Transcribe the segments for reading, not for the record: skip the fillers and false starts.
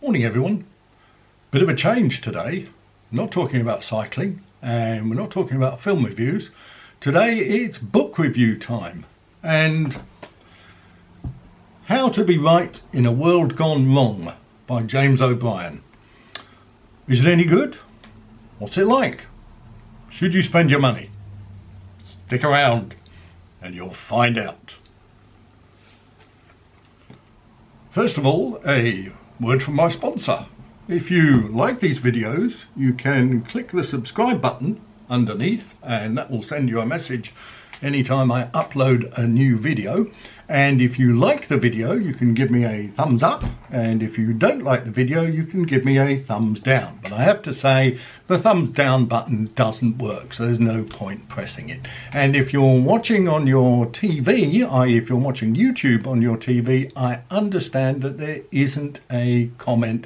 Morning everyone. Bit of a change today. Not talking about cycling and we're not talking about film reviews. Today it's book review time and How to Be Right in a World Gone Wrong by James O'Brien. Is it any good? What's it like? Should you spend your money? Stick around and you'll find out. First of all, a word from my sponsor. If you like these videos, you can click the subscribe button underneath and that will send you a message anytime I upload a new video. And if you like the video, you can give me a thumbs up, and if you don't like the video, you can give me a thumbs down. But I have to say the thumbs down button doesn't work, so there's no point pressing it. And if you're watching on your TV, i.e. if you're watching YouTube on your TV, I understand that there isn't a comment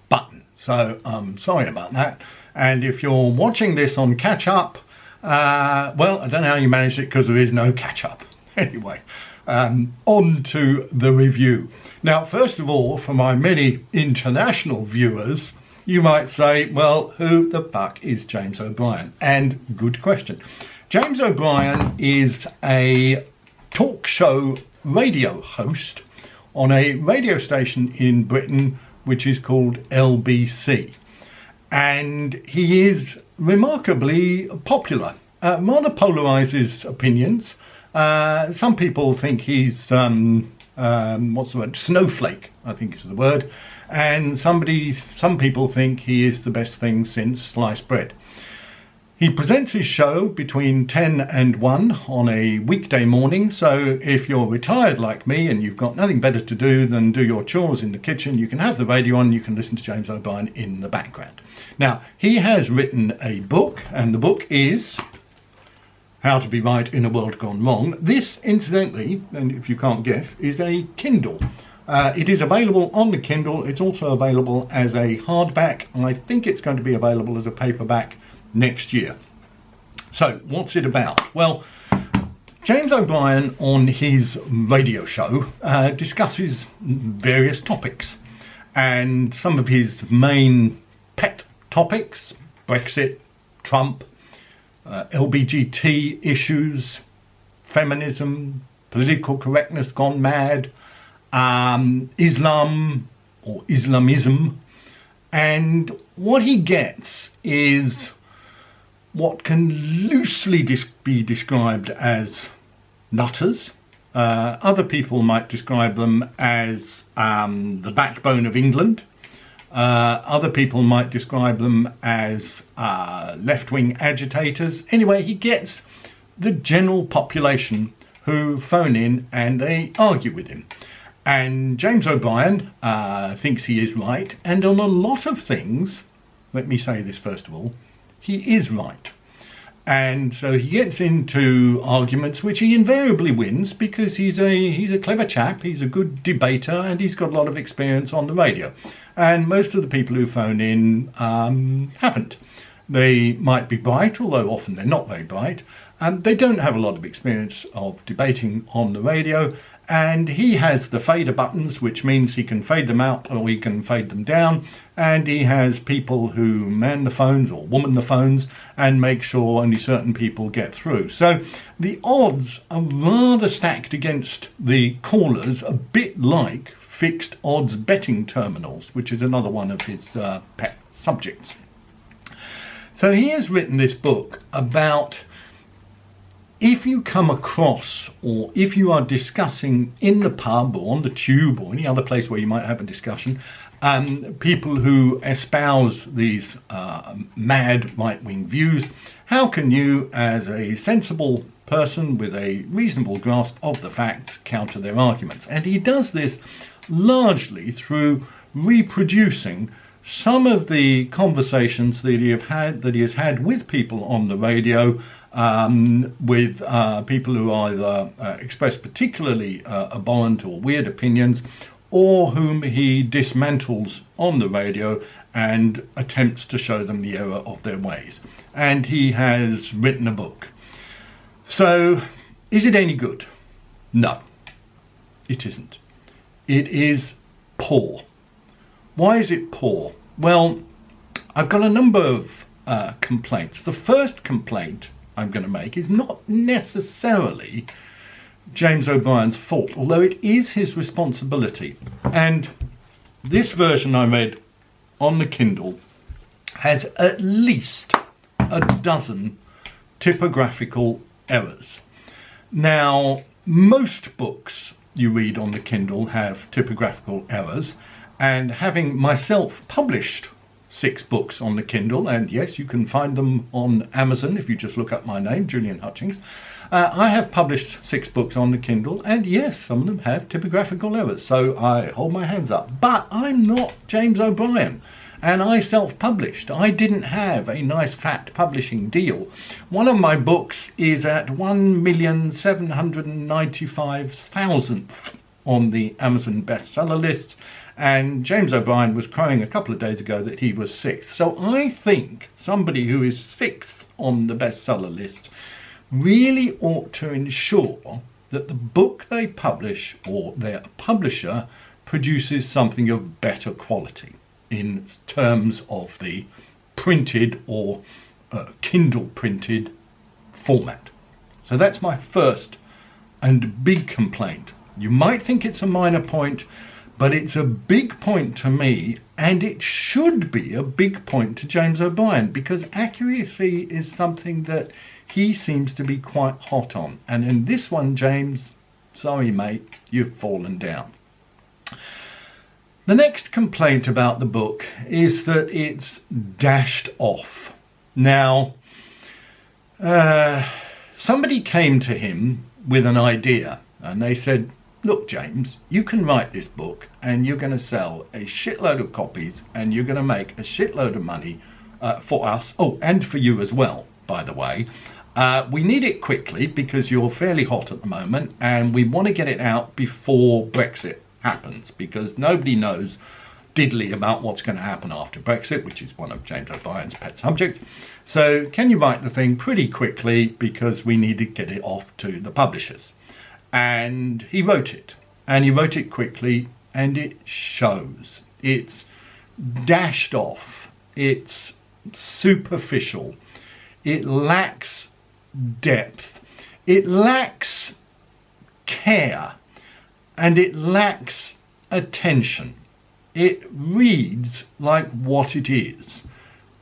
button, so I'm sorry about that. And if you're watching this on catch up, well, I don't know how you managed it because there is no catch up. Anyway, on to the review. Now, first of all, for my many international viewers, you might say, well, who the fuck is James O'Brien? And good question. James O'Brien is a talk show radio host on a radio station in Britain which is called LBC. And he is remarkably popular. Rather polarizes opinions. Some people think he's what's the word? Snowflake, I think is the word. And some people think he is the best thing since sliced bread. He presents his show between 10 and 1 on a weekday morning, so if you're retired like me and you've got nothing better to do than do your chores in the kitchen, you can have the radio on, you can listen to James O'Brien in the background. Now, he has written a book, and the book is How to Be Right in a World Gone Wrong. This, incidentally, and if you can't guess, is a Kindle. It is available on the Kindle. It's also available as a hardback. I think it's going to be available as a paperback next year. So, what's it about? Well, James O'Brien on his radio show discusses various topics, and some of his main pet topics: Brexit, Trump, LGBT issues, feminism, political correctness gone mad, Islam or Islamism, and what he gets is what can loosely be described as nutters. Other people might describe them as the backbone of England. Other people might describe them as left-wing agitators. Anyway, he gets the general population who phone in and they argue with him. And James O'Brien thinks he is right, and on a lot of things, let me say this first of all, he is right. And so he gets into arguments which he invariably wins because he's a clever chap, he's a good debater, and he's got a lot of experience on the radio. And most of the people who phone in haven't. They might be bright, although often they're not very bright. They don't have a lot of experience of debating on the radio. And he has the fader buttons, which means he can fade them out or he can fade them down. And he has people who man the phones or woman the phones and make sure only certain people get through. So the odds are rather stacked against the callers, a bit like fixed odds betting terminals, which is another one of his pet subjects. So he has written this book about, if you come across, or if you are discussing in the pub or on the tube or any other place where you might have a discussion, people who espouse these mad right-wing views, how can you, as a sensible person with a reasonable grasp of the facts, counter their arguments? And he does this largely through reproducing some of the conversations that he has had with people on the radio, with people who either express particularly abhorrent or weird opinions, or whom he dismantles on the radio and attempts to show them the error of their ways. And he has written a book. So, is it any good? No, it isn't. It is poor. Why is it poor? Well, I've got a number of complaints. The first complaint I'm going to make is not necessarily James O'Brien's fault, although it is his responsibility. And this version I read on the Kindle has at least a dozen typographical errors. Now, most books you read on the Kindle have typographical errors, and having myself published 6 books on the Kindle, and yes, you can find them on Amazon if you just look up my name, Julian Hutchings. I have published 6 books on the Kindle, and yes, some of them have typographical errors, so I hold my hands up. But I'm not James O'Brien, and I self-published. I didn't have a nice fat publishing deal. One of my books is at 1,795,000th on the Amazon bestseller list, and James O'Brien was crowing a couple of days ago that he was 6th. So I think somebody who is 6th on the bestseller list really ought to ensure that the book they publish or their publisher produces something of better quality in terms of the printed or Kindle printed format. So that's my first and big complaint. You might think it's a minor point, but it's a big point to me, and it should be a big point to James O'Brien, because accuracy is something that he seems to be quite hot on. And in this one, James, sorry mate, you've fallen down. The next complaint about the book is that it's dashed off. Now, somebody came to him with an idea, and they said, look, James, you can write this book and you're going to sell a shitload of copies and you're going to make a shitload of money for us. Oh, and for you as well, by the way. We need it quickly because you're fairly hot at the moment, and we want to get it out before Brexit happens, because nobody knows diddly about what's going to happen after Brexit, which is one of James O'Brien's pet subjects. So can you write the thing pretty quickly, because we need to get it off to the publishers? And he wrote it, and he wrote it quickly, and it shows. It's dashed off, it's superficial, it lacks depth, it lacks care, and it lacks attention. It reads like what it is: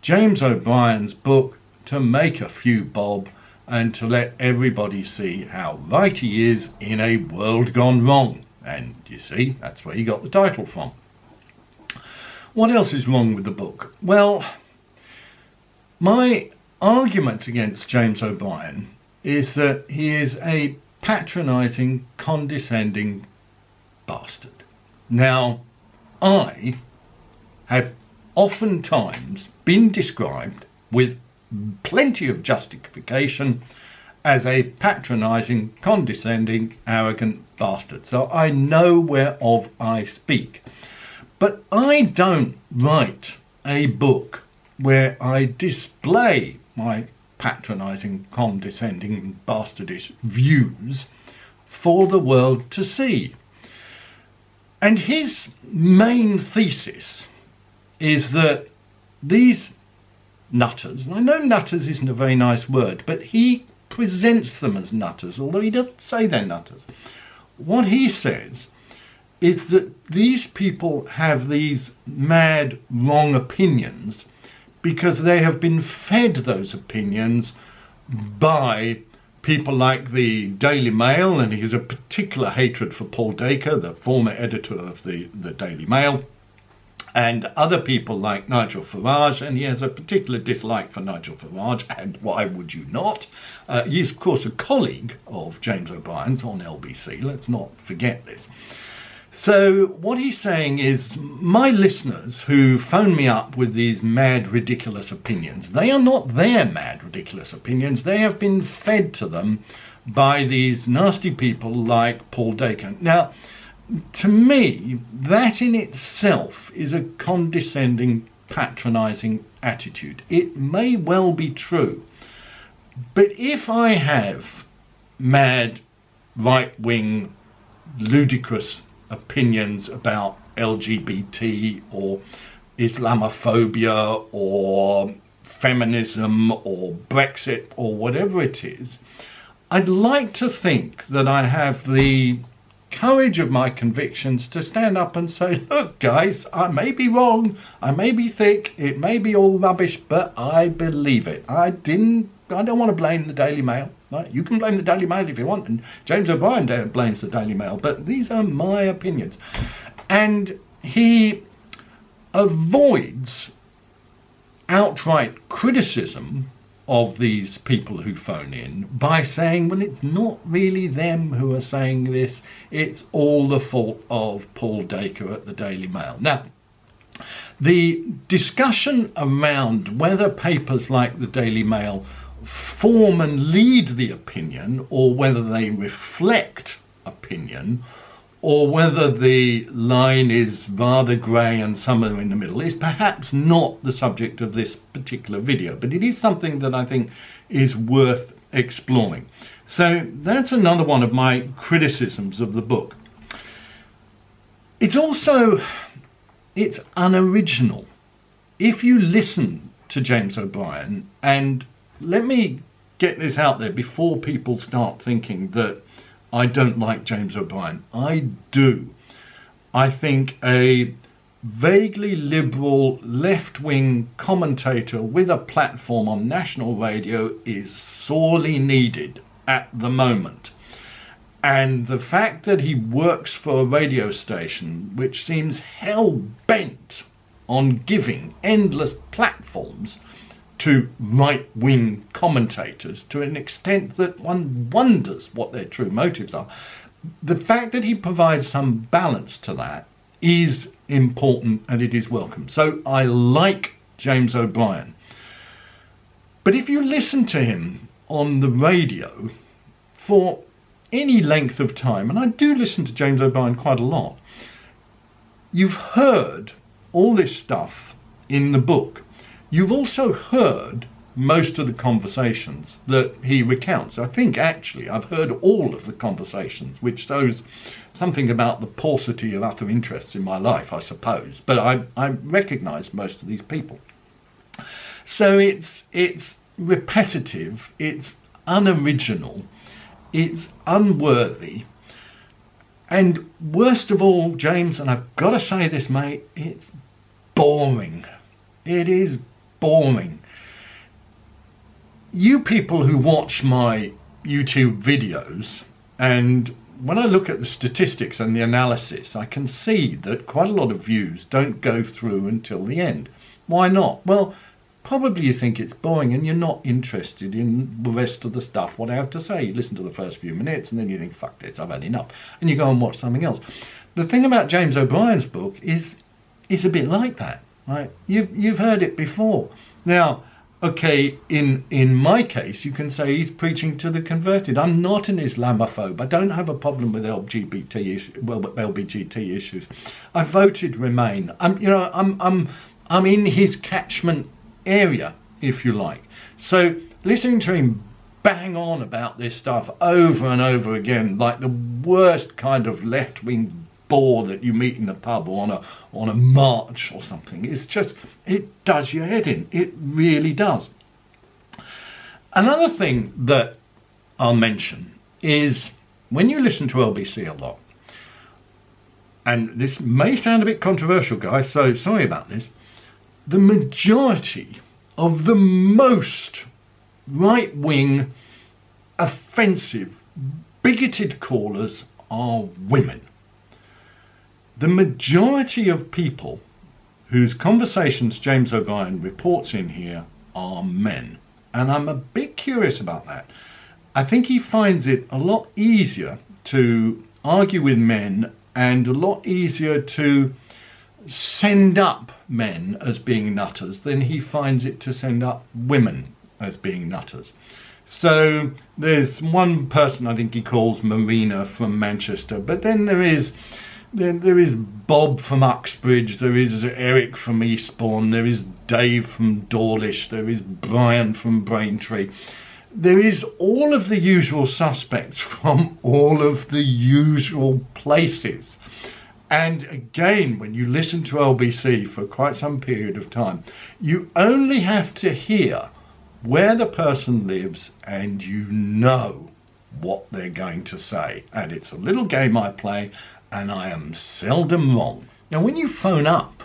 James O'Brien's book to make a few bob and to let everybody see how right he is in a world gone wrong. And you see, that's where he got the title from. What else is wrong with the book? Well, my argument against James O'Brien is that he is a patronising, condescending bastard. Now, I have oftentimes been described with plenty of justification as a patronising, condescending, arrogant bastard. So I know whereof I speak. But I don't write a book where I display my patronising, condescending, bastardish views for the world to see. And his main thesis is that these nutters, and I know nutters isn't a very nice word, but he presents them as nutters, although he doesn't say they're nutters. What he says is that these people have these mad, wrong opinions because they have been fed those opinions by people like the Daily Mail, and he has a particular hatred for Paul Dacre, the former editor of the Daily Mail, and other people like Nigel Farage, and he has a particular dislike for Nigel Farage, and why would you not? He's, of course, a colleague of James O'Brien's on LBC, let's not forget this. So what he's saying is, my listeners who phone me up with these mad, ridiculous opinions, they are not their mad, ridiculous opinions. They have been fed to them by these nasty people like Paul Dacre. Now, to me, that in itself is a condescending, patronising attitude. It may well be true. But if I have mad, right-wing, ludicrous opinions about LGBT or Islamophobia or feminism or Brexit or whatever it is, I'd like to think that I have the courage of my convictions to stand up and say, look guys, I may be wrong, I may be thick, it may be all rubbish, but I believe it. I don't want to blame the Daily Mail. Right? You can blame the Daily Mail if you want, and James O'Brien blames the Daily Mail, but these are my opinions. And he avoids outright criticism of these people who phone in by saying, well, it's not really them who are saying this, it's all the fault of Paul Dacre at the Daily Mail. Now, the discussion around whether papers like the Daily Mail form and lead the opinion, or whether they reflect opinion, or whether the line is rather grey and somewhere in the middle, is perhaps not the subject of this particular video, but it is something that I think is worth exploring. So that's another one of my criticisms of the book. It's unoriginal. If you listen to James O'Brien, and let me get this out there before people start thinking that I don't like James O'Brien. I do. I think a vaguely liberal left-wing commentator with a platform on national radio is sorely needed at the moment. And the fact that he works for a radio station which seems hell-bent on giving endless platforms to right-wing commentators to an extent that one wonders what their true motives are. The fact that he provides some balance to that is important, and it is welcome. So I like James O'Brien. But if you listen to him on the radio for any length of time, and I do listen to James O'Brien quite a lot, you've heard all this stuff in the book. You've also heard most of the conversations that he recounts. I think actually I've heard all of the conversations, which shows something about the paucity of other interests in my life, I suppose. But I recognise most of these people. So it's repetitive, it's unoriginal, it's unworthy. And worst of all, James, and I've got to say this, mate, it's boring. It is boring. You people who watch my YouTube videos, and when I look at the statistics and the analysis, I can see that quite a lot of views don't go through until the end. Why not? Well, probably you think it's boring and you're not interested in the rest of the stuff, what I have to say. You listen to the first few minutes and then you think, fuck this, I've had enough. And you go and watch something else. The thing about James O'Brien's book is a bit like that. Right, you've heard it before. Now, okay, in my case, you can say he's preaching to the converted. I'm not an Islamophobe. I don't have a problem with LBGT issues. I voted Remain. I'm in his catchment area, if you like. So listening to him bang on about this stuff over and over again, like the worst kind of left-wing bore that you meet in the pub or on a march or something. It's just, it does your head in. It really does. Another thing that I'll mention is when you listen to LBC a lot, and this may sound a bit controversial, guys, so sorry about this, the majority of the most right-wing, offensive, bigoted callers are women. The majority of people whose conversations James O'Brien reports in here are men. And I'm a bit curious about that. I think he finds it a lot easier to argue with men and a lot easier to send up men as being nutters than he finds it to send up women as being nutters. So there's one person I think he calls Marina from Manchester, but then there is Bob from Uxbridge, there is Eric from Eastbourne, there is Dave from Dawlish, there is Brian from Braintree. There is all of the usual suspects from all of the usual places. And again, when you listen to LBC for quite some period of time, you only have to hear where the person lives and you know what they're going to say. And it's a little game I play, and I am seldom wrong. Now, when you phone up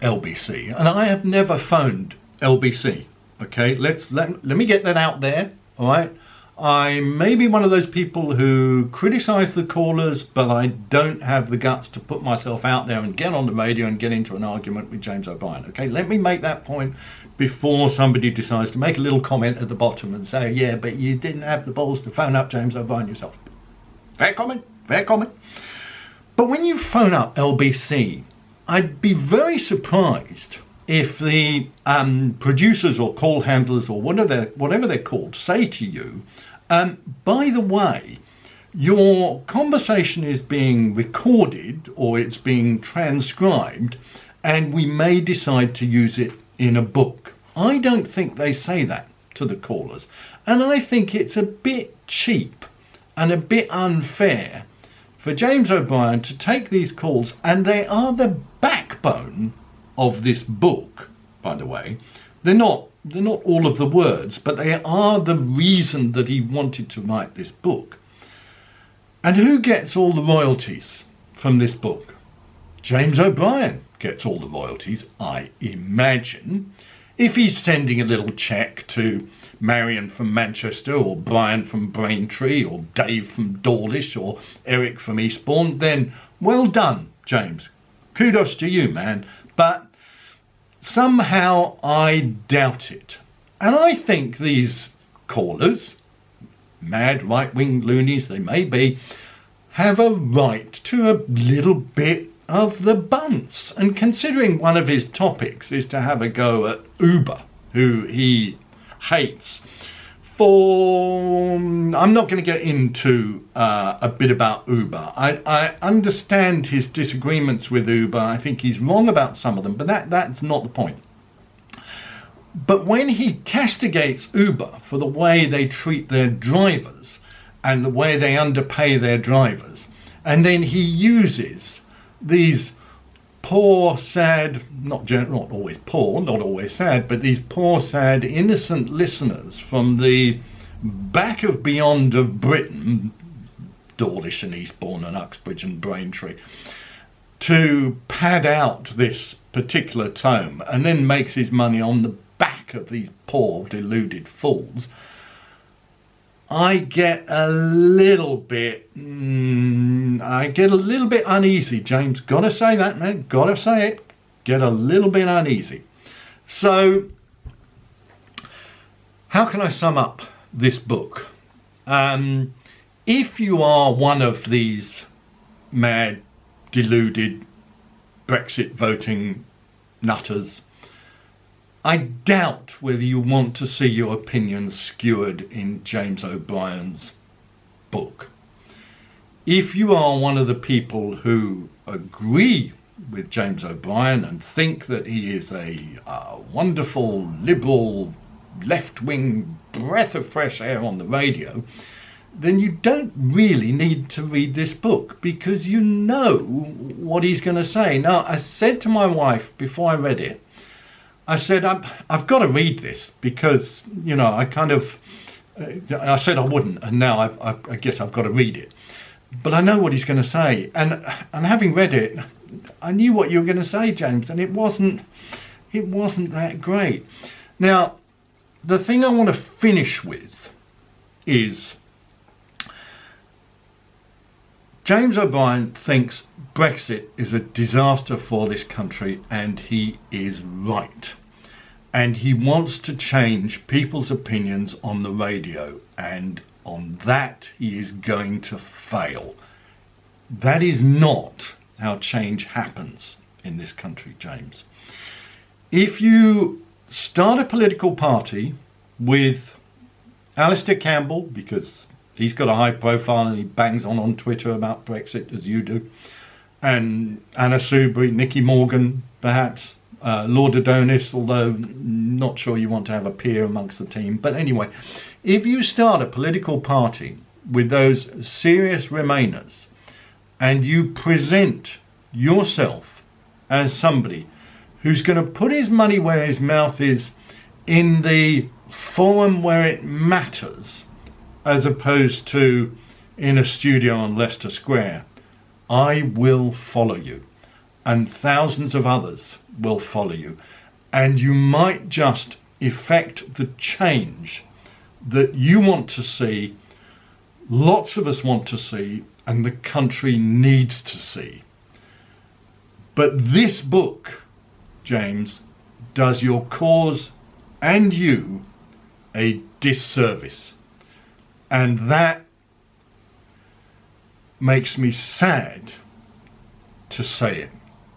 LBC, and I have never phoned LBC, okay, let me get that out there, all right? I may be one of those people who criticise the callers, but I don't have the guts to put myself out there and get on the radio and get into an argument with James O'Brien, okay? Let me make that point before somebody decides to make a little comment at the bottom and say, yeah, but you didn't have the balls to phone up James O'Brien yourself. Fair comment, fair comment. But when you phone up LBC, I'd be very surprised if the producers or call handlers or whatever they're called say to you, by the way, your conversation is being recorded or it's being transcribed and we may decide to use it in a book. I don't think they say that to the callers, and I think it's a bit cheap and a bit unfair for James O'Brien to take these calls, and they are the backbone of this book, by the way. They're not all of the words, but they are the reason that he wanted to write this book. And who gets all the royalties from this book? James O'Brien gets all the royalties, I imagine. If he's sending a little cheque to Marion from Manchester, or Brian from Braintree, or Dave from Dawlish, or Eric from Eastbourne, then well done, James. Kudos to you, man. But somehow I doubt it. And I think these callers, mad right-wing loonies they may be, have a right to a little bit of the bunts. And considering one of his topics is to have a go at Uber, who he hates, I'm not going to get into a bit about Uber. I understand his disagreements with Uber. I think he's wrong about some of them, but that's not the point. But when he castigates Uber for the way they treat their drivers and the way they underpay their drivers, and then he uses these poor, sad, not always poor, not always sad, but these poor, sad, innocent listeners from the back of beyond of Britain, Dawlish and Eastbourne and Uxbridge and Braintree, to pad out this particular tome, and then makes his money on the back of these poor, deluded fools, I get a little bit uneasy, James. Gotta say that, man. Gotta say it. Get a little bit uneasy. So, how can I sum up this book? If you are one of these mad, deluded, Brexit voting nutters, I doubt whether you want to see your opinions skewered in James O'Brien's book. If you are one of the people who agree with James O'Brien and think that he is a wonderful, liberal, left-wing breath of fresh air on the radio, then you don't really need to read this book, because you know what he's going to say. Now, I said to my wife before I read it, I said, I've got to read this because, you know, I said I wouldn't, and now I guess I've got to read it. But I know what he's going to say, and having read it, I knew what you were going to say, James, and it wasn't that great. Now, the thing I want to finish with is James O'Brien thinks Brexit is a disaster for this country, and he is right. And he wants to change people's opinions on the radio, and on that he is going to fail. That is not how change happens in this country, James. If you start a political party with Alistair Campbell, because he's got a high profile and he bangs on Twitter about Brexit as you do, and Anna Soubry, Nicky Morgan, perhaps, Lord Adonis, although not sure you want to have a peer amongst the team. But anyway, if you start a political party with those serious Remainers and you present yourself as somebody who's going to put his money where his mouth is in the forum where it matters, as opposed to in a studio on Leicester Square, I will follow you, and thousands of others will follow you, and you might just effect the change that you want to see, lots of us want to see, and the country needs to see. But this book, James, does your cause and you a disservice, and that makes me sad to say it,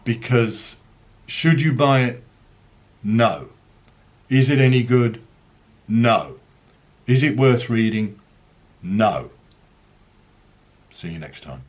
because should you buy it? No. Is it any good? No. Is it worth reading? No. See you next time.